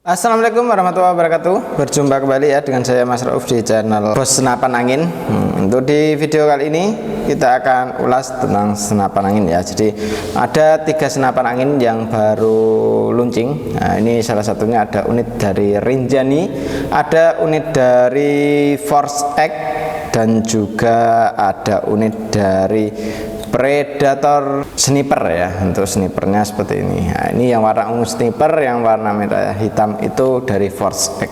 Assalamualaikum warahmatullahi wabarakatuh. Berjumpa kembali ya dengan saya Mas Rauf di channel Bos Senapan Angin. Untuk di video kali ini kita akan ulas tentang senapan angin ya. Jadi ada 3 senapan angin yang baru launching. Nah, ini salah satunya ada unit dari Rinjani, ada unit dari Force X, dan juga ada unit dari Predator Sniper ya. Untuk snipernya seperti ini. Nah, ini yang warna ungu sniper, yang warna merah hitam itu dari Force X.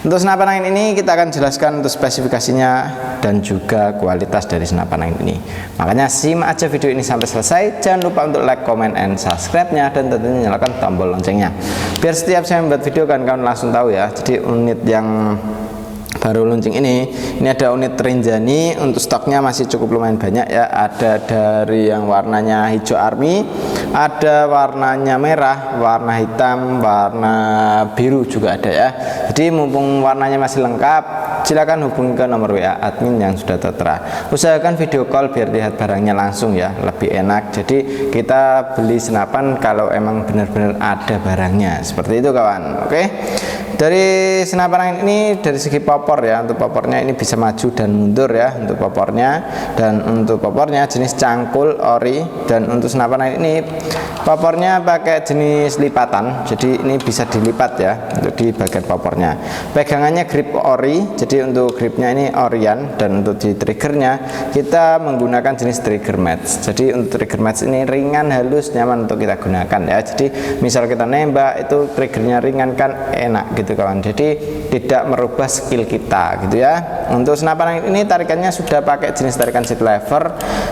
Untuk senapan angin ini kita akan jelaskan untuk spesifikasinya dan juga kualitas dari senapan angin ini. Makanya simak aja video ini sampai selesai. Jangan lupa untuk like, comment, and subscribe-nya, dan tentunya nyalakan tombol loncengnya biar setiap saya membuat video kalian langsung tahu ya. Jadi unit yang baru launching ini ada unit Rinjani. Untuk stoknya masih cukup lumayan banyak ya. Ada dari yang warnanya hijau army, ada warnanya merah, warna hitam, warna biru juga ada ya. Jadi mumpung warnanya masih lengkap, silakan hubungi ke nomor WA admin yang sudah tertera. Usahakan video call biar lihat barangnya langsung ya, lebih enak. Jadi kita beli senapan kalau emang benar-benar ada barangnya, seperti itu kawan. Oke, dari senapan angin ini dari segi popor ya, untuk popornya ini bisa maju dan mundur ya untuk popornya. Dan untuk popornya jenis cangkul ori, dan untuk senapan angin ini popornya pakai jenis lipatan, jadi ini bisa dilipat ya untuk di bagian popornya. Pegangannya grip ori, jadi untuk gripnya ini orian, dan untuk di triggernya kita menggunakan jenis trigger match. Jadi untuk trigger match ini ringan, halus, nyaman untuk kita gunakan ya. Jadi misal kita nembak itu triggernya ringan kan enak gitu kawan, jadi tidak merubah skill kita gitu ya. Untuk senapan angin ini tarikannya sudah pakai jenis tarikan seat lever.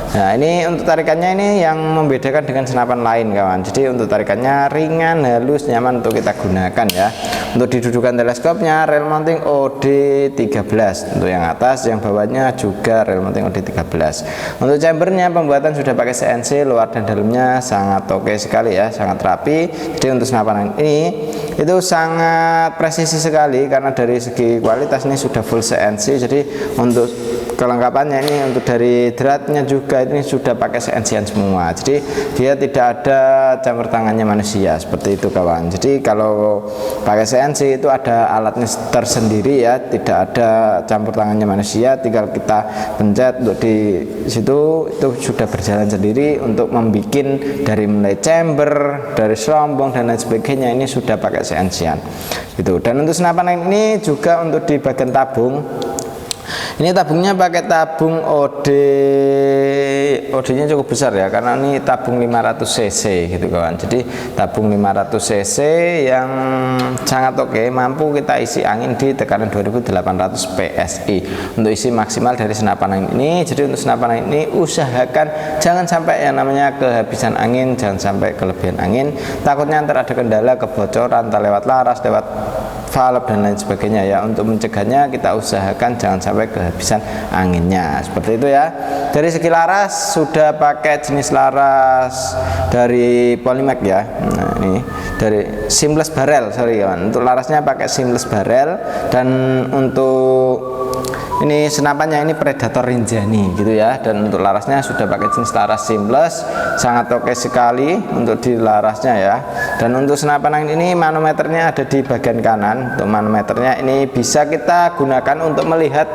Nah, ini untuk tarikannya ini yang membedakan dengan senapan lain kawan. Jadi untuk tarikannya ringan, halus, nyaman untuk kita gunakan ya. Untuk didudukan teleskopnya rail mounting OD13 untuk yang atas, yang bawahnya juga rail mounting OD13. Untuk chambernya pembuatan sudah pakai CNC, luar dan dalamnya sangat oke sekali ya, sangat rapi. Jadi untuk senapan angin ini itu sangat presisi sekali karena dari segi kualitas ini sudah full CNC. Jadi untuk kelengkapannya ini untuk dari dratnya juga ini sudah pakai CNC-an semua. Jadi dia tidak ada campur tangannya manusia, seperti itu kawan. Jadi kalau pakai CNC itu ada alatnya tersendiri ya, tidak ada campur tangannya manusia. Tinggal kita pencet untuk di situ, itu sudah berjalan sendiri untuk membuat dari mulai chamber, dari serombong dan lain sebagainya, ini sudah pakai CNC-an gitu. Dan untuk senapan angin ini juga untuk di bagian tabung, ini tabungnya pakai tabung OD-nya cukup besar ya, karena ini tabung 500 cc gitu kawan. Jadi tabung 500 cc yang sangat oke, mampu kita isi angin di tekanan 2800 psi untuk isi maksimal dari senapan angin ini. Jadi untuk senapan angin ini usahakan jangan sampai yang namanya kehabisan angin, jangan sampai kelebihan angin. Takutnya ntar ada kendala, kebocoran, entah lewat laras, lewat valve dan lain sebagainya ya. Untuk mencegahnya kita usahakan jangan sampai kehabisan anginnya, seperti itu ya. Dari segi laras sudah pakai jenis laras dari Polymac ya. Nah, ini dari seamless barrel, sorry kawan. Untuk larasnya pakai seamless barrel, dan untuk ini senapannya ini Predator Rinjani gitu ya. Dan untuk larasnya sudah pakai jenis laras seamless, sangat oke sekali untuk di larasnya ya. Dan untuk senapan angin ini manometernya ada di bagian kanan. Untuk manometernya ini bisa kita gunakan untuk melihat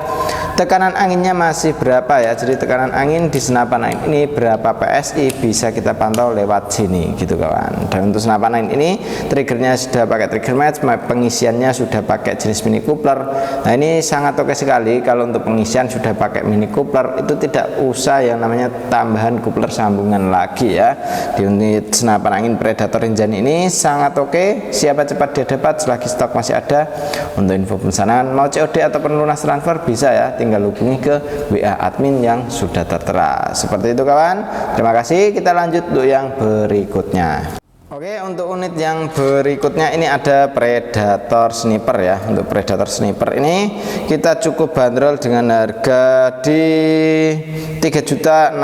tekanan anginnya masih berapa ya. Jadi tekanan angin di senapan angin ini berapa PSI bisa kita pantau lewat sini gitu kawan. Dan untuk senapan angin ini triggernya sudah pakai trigger match, pengisiannya sudah pakai jenis mini coupler. Nah, ini sangat oke sekali. Kalau untuk pengisian sudah pakai mini coupler, itu tidak usah yang namanya tambahan coupler sambungan lagi ya. Di unit senapan angin Predator Rinjani ini sangat oke, siapa cepat dia dapat selagi stok masih ada. Untuk info pemesanan mau COD ataupun lunas transfer bisa ya, tinggal hubungi ke WA admin yang sudah tertera. Seperti itu kawan. Terima kasih, kita lanjut untuk yang berikutnya. Oke, untuk unit yang berikutnya ini ada Predator Sniper ya. Untuk Predator Sniper ini kita cukup bandrol dengan harga di 3.600.000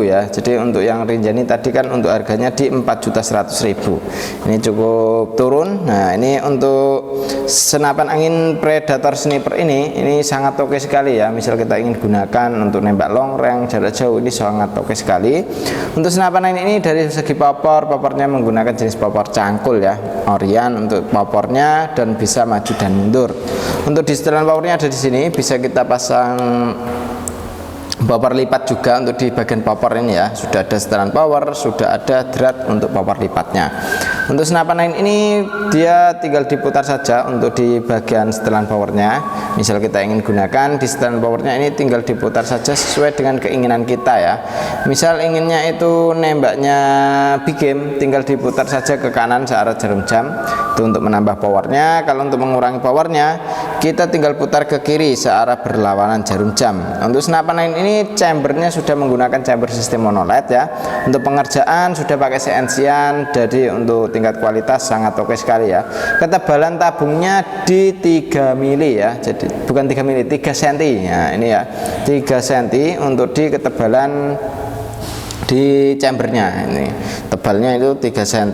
ya. Jadi untuk yang Rinjani tadi kan untuk harganya di 4.100.000. Ini cukup turun. Nah, ini untuk senapan angin Predator Sniper ini sangat oke sekali ya. Misal kita ingin gunakan untuk nembak long range jarak jauh, ini sangat oke sekali. Untuk senapan angin ini dari segi popornya menggunakan jenis popor cangkul ya, Orion untuk popornya, dan bisa maju dan mundur. Untuk di setelan powernya ada di sini, bisa kita pasang popor lipat juga untuk di bagian popor ini ya. Sudah ada setelan power, sudah ada drat untuk popor lipatnya. Untuk senapan angin ini dia tinggal diputar saja untuk di bagian setelan powernya. Misal kita ingin gunakan di setelan powernya ini tinggal diputar saja sesuai dengan keinginan kita ya. Misal inginnya itu nembaknya big game, tinggal diputar saja ke kanan searah jarum jam, itu untuk menambah powernya. Kalau untuk mengurangi powernya, kita tinggal putar ke kiri searah berlawanan jarum jam. Untuk senapan angin ini chambernya sudah menggunakan chamber sistem monoled ya. Untuk pengerjaan sudah pakai CNC-an, jadi untuk tingkat kualitas sangat oke sekali ya. Ketebalan tabungnya di 3 mili ya, jadi bukan 3 mili, 3 cm ya, ini ya 3 cm untuk di ketebalan di chambernya. Ini tebalnya itu 3 cm,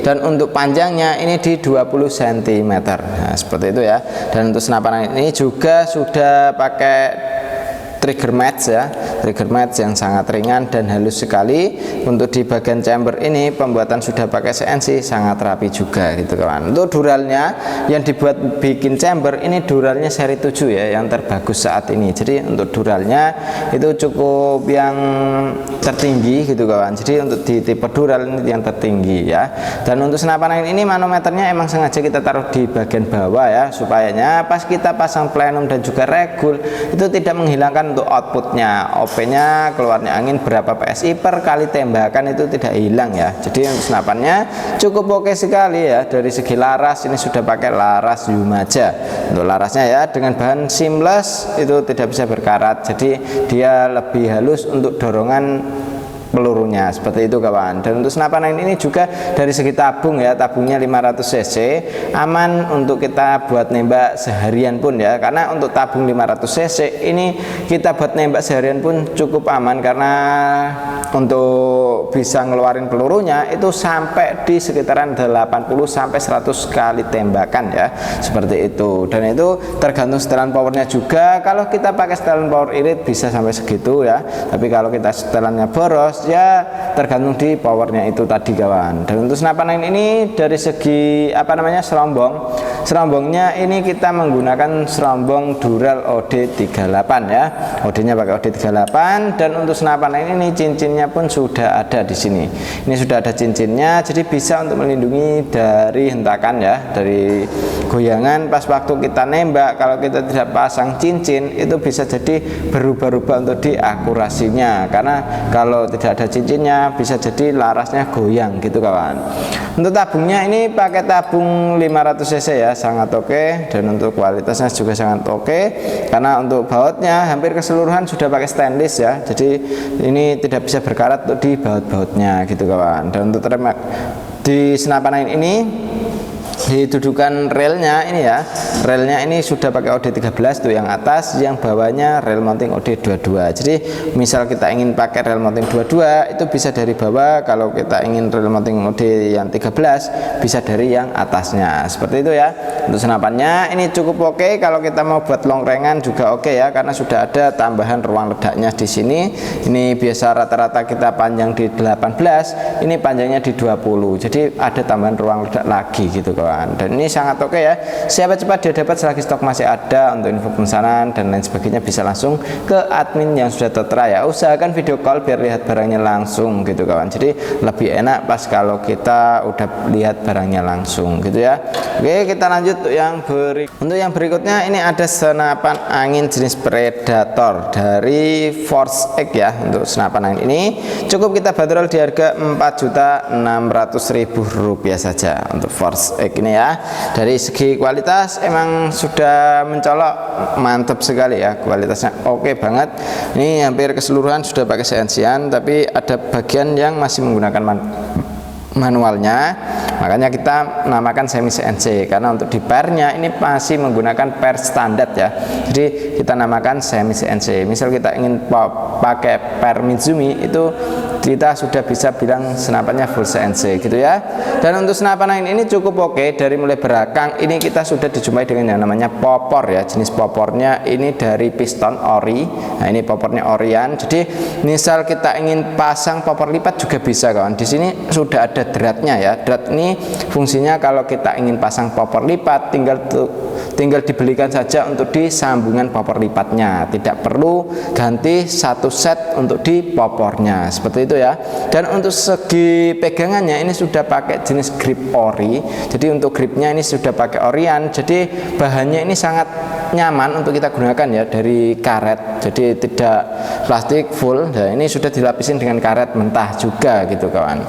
dan untuk panjangnya ini di 20 cm. Nah, seperti itu ya. Dan untuk senapan angin ini juga sudah pakai trigger match ya, trigger match yang sangat ringan dan halus sekali. Untuk di bagian chamber ini pembuatan sudah pakai CNC, sangat rapi juga gitu kawan. Untuk duralnya yang dibuat bikin chamber ini duralnya seri 7 ya, yang terbagus saat ini. Jadi untuk duralnya itu cukup yang tertinggi gitu kawan. Jadi untuk di tipe dural ini yang tertinggi ya. Dan untuk senapan angin ini manometernya emang sengaja kita taruh di bagian bawah ya, supaya pas kita pasang plenum dan juga regul itu tidak menghilangkan untuk outputnya. OP-nya keluarnya angin berapa PSI per kali tembakan itu tidak hilang ya. Jadi untuk senapannya cukup oke sekali ya. Dari segi laras ini sudah pakai laras Yumaja. Untuk larasnya ya dengan bahan seamless, itu tidak bisa berkarat, jadi dia lebih halus untuk dorongan pelurunya, seperti itu kawan. Dan untuk senapan angin ini juga dari segi tabung ya, tabungnya 500 cc, aman untuk kita buat nembak seharian pun ya. Karena untuk tabung 500 cc ini kita buat nembak seharian pun cukup aman, karena untuk bisa ngeluarin pelurunya itu sampai di sekitaran 80 sampai 100 kali tembakan ya, seperti itu. Dan itu tergantung setelan powernya juga. Kalau kita pakai setelan power irit bisa sampai segitu ya, tapi kalau kita setelannya boros ya tergantung di powernya itu tadi kawan. Dan untuk senapan angin ini dari segi serombongnya ini kita menggunakan serombong Dural OD38 ya, OD-nya pakai OD38. Dan untuk senapan angin ini cincinnya pun sudah ada di sini. Ini sudah ada cincinnya, jadi bisa untuk melindungi dari hentakan ya, dari goyangan pas waktu kita nembak. Kalau kita tidak pasang cincin itu bisa jadi berubah-ubah untuk diakurasinya, karena kalau tidak ada cincinnya bisa jadi larasnya goyang gitu kawan. Untuk tabungnya ini pakai tabung 500 cc ya, sangat oke. Dan untuk kualitasnya juga sangat oke, karena untuk bautnya hampir keseluruhan sudah pakai stainless ya, jadi ini tidak bisa berkarat untuk di baut-bautnya gitu kawan. Dan untuk rem di senapan angin ini didudukan relnya ini ya, relnya ini sudah pakai OD13 tuh yang atas, yang bawahnya rel mounting OD22. Jadi misal kita ingin pakai rel mounting 22 itu bisa dari bawah, kalau kita ingin rel mounting OD yang 13 bisa dari yang atasnya, seperti itu ya. Untuk senapannya ini cukup oke. Kalau kita mau buat long range juga oke ya, karena sudah ada tambahan ruang ledaknya di sini. Ini biasa rata-rata kita panjang di 18, ini panjangnya di 20, jadi ada tambahan ruang ledak lagi gitu kawan. Dan ini sangat oke ya. Siapa cepat dia dapat, selagi stok masih ada. Untuk info pemesanan dan lain sebagainya bisa langsung ke admin yang sudah tertera ya. Usahakan video call biar lihat barangnya langsung gitu kawan. Jadi lebih enak pas kalau kita udah lihat barangnya langsung gitu ya. Oke, kita lanjut untuk yang berikutnya. Ini ada senapan angin jenis Predator dari Force X ya. Untuk senapan angin ini cukup kita bandrol di harga Rp4.600.000 saja untuk Force X ini ya. Dari segi kualitas emang sudah mencolok, mantap sekali ya, kualitasnya oke banget. Ini hampir keseluruhan sudah pakai CNC-an, tapi ada bagian yang masih menggunakan manualnya, makanya kita namakan semi CNC, karena untuk di pernya ini masih menggunakan per standar ya, jadi kita namakan semi CNC. Misal kita ingin pakai per Mizumi itu kita sudah bisa bilang senapannya full CNC gitu ya. Dan untuk senapan angin ini cukup oke. Dari mulai belakang ini kita sudah dijumpai dengan yang namanya popor ya. Jenis popornya ini dari piston ori. Nah ini popornya orian. Jadi misal kita ingin pasang popor lipat juga bisa kawan. Di sini sudah ada dratnya ya. Drat ini fungsinya kalau kita ingin pasang popor lipat tinggal dibelikan saja untuk di sambungan popor lipatnya, tidak perlu ganti satu set untuk di popornya seperti itu ya. Dan untuk segi pegangannya ini sudah pakai jenis grip ori, jadi untuk gripnya ini sudah pakai orian, jadi bahannya ini sangat nyaman untuk kita gunakan ya, dari karet, jadi tidak plastik full. Nah ini sudah dilapisin dengan karet mentah juga gitu kawan.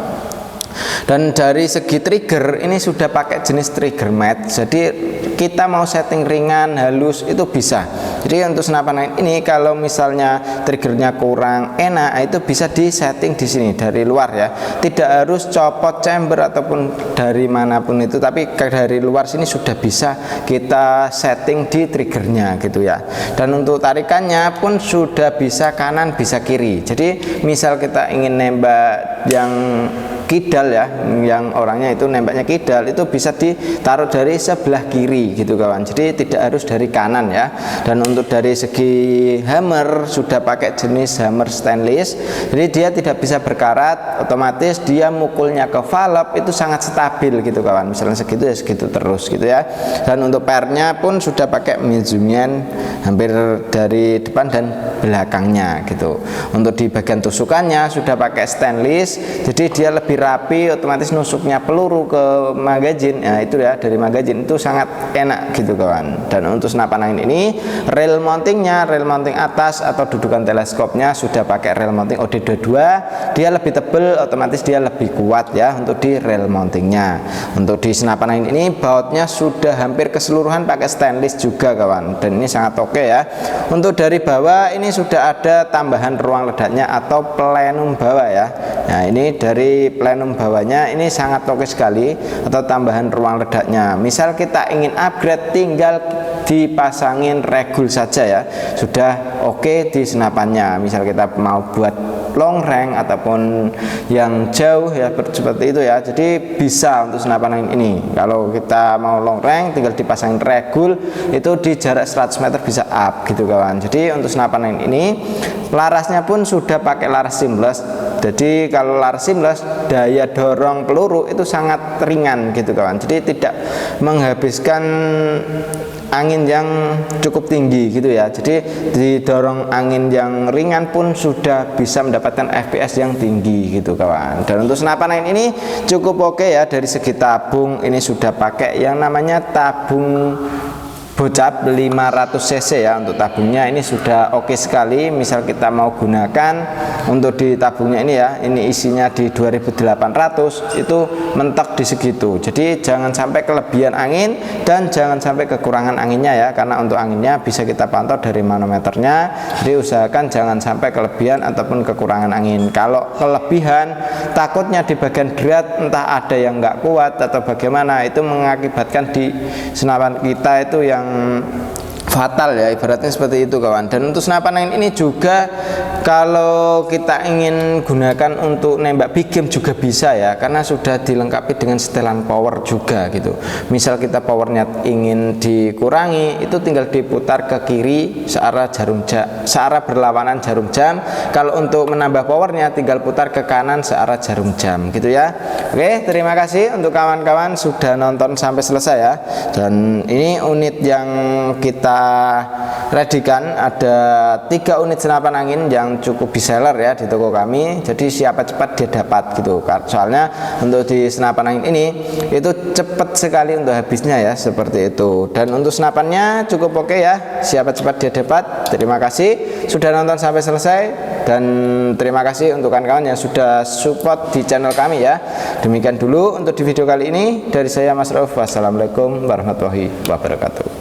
Dan dari segi trigger ini sudah pakai jenis trigger mat, jadi kita mau setting ringan halus itu bisa. Jadi untuk senapan angin ini kalau misalnya triggernya kurang enak itu bisa disetting di sini dari luar ya, tidak harus copot chamber ataupun dari manapun itu, tapi dari luar sini sudah bisa kita setting di triggernya gitu ya. Dan untuk tarikannya pun sudah bisa kanan bisa kiri, jadi misal kita ingin nembak yang kidal ya, yang orangnya itu nembaknya kidal, itu bisa ditaruh dari sebelah kiri gitu kawan, jadi tidak harus dari kanan ya. Dan untuk dari segi hammer sudah pakai jenis hammer stainless, jadi dia tidak bisa berkarat, otomatis dia mukulnya ke valve itu sangat stabil gitu kawan, misalnya segitu ya segitu terus gitu ya. Dan untuk pernya pun sudah pakai Mizumian hampir dari depan dan belakangnya gitu. Untuk di bagian tusukannya sudah pakai stainless, jadi dia lebih rapi, otomatis nusuknya peluru ke magazin. Nah itu ya, dari magazin itu sangat enak gitu kawan. Dan untuk senapan angin ini rail mountingnya, rail mounting atas atau dudukan teleskopnya sudah pakai rail mounting OD22, dia lebih tebal, otomatis dia lebih kuat ya untuk di rail mountingnya. Untuk di senapan angin ini bautnya sudah hampir keseluruhan pakai stainless juga kawan, dan ini sangat oke ya. Untuk dari bawah ini sudah ada tambahan ruang ledaknya atau plenum bawah ya. Nah ini dari plenum bawahnya ini sangat oke sekali, atau tambahan ruang ledaknya. Misal kita ingin upgrade tinggal dipasangin regul saja ya, sudah oke di senapannya. Misal kita mau buat long range ataupun yang jauh ya seperti itu ya, jadi bisa untuk senapan angin ini. Kalau kita mau long range tinggal dipasangin regul, itu di jarak 100 meter bisa up gitu kawan. Jadi untuk senapan angin ini larasnya pun sudah pakai laras seamless. Jadi kalau laras seamless daya dorong peluru itu sangat ringan gitu kawan, jadi tidak menghabiskan angin yang cukup tinggi gitu ya. Jadi didorong angin yang ringan pun sudah bisa mendapatkan FPS yang tinggi gitu kawan. Dan untuk senapan angin ini cukup oke ya. Dari segi tabung ini sudah pakai yang namanya tabung bocap 500 cc ya. Untuk tabungnya ini sudah oke sekali. Misal kita mau gunakan untuk di tabungnya ini ya, ini isinya di 2800, itu mentok di segitu. Jadi jangan sampai kelebihan angin dan jangan sampai kekurangan anginnya ya, karena untuk anginnya bisa kita pantau dari manometernya. Jadi usahakan jangan sampai kelebihan ataupun kekurangan angin. Kalau kelebihan takutnya di bagian drat entah ada yang nggak kuat atau bagaimana, itu mengakibatkan di senapan kita itu yang fatal ya, ibaratnya seperti itu kawan. Dan untuk senapan angin ini juga kalau kita ingin gunakan untuk nembak big game juga bisa ya, karena sudah dilengkapi dengan setelan power juga gitu. Misal kita powernya ingin dikurangi, itu tinggal diputar ke kiri searah jarum jam, searah berlawanan jarum jam. Kalau untuk menambah powernya tinggal putar ke kanan searah jarum jam gitu ya. Oke, terima kasih untuk kawan-kawan sudah nonton sampai selesai ya. Dan ini unit yang kita readikan, ada 3 unit senapan angin yang cukup bestseller ya di toko kami. Jadi siapa cepat dia dapat gitu. Soalnya untuk di senapan angin ini itu cepat sekali untuk habisnya ya, seperti itu. Dan untuk senapannya cukup oke ya, siapa cepat dia dapat. Terima kasih sudah nonton sampai selesai, dan terima kasih untuk kawan-kawan yang sudah support di channel kami ya. Demikian dulu untuk di video kali ini dari saya Mas Rauf. Wassalamualaikum warahmatullahi wabarakatuh.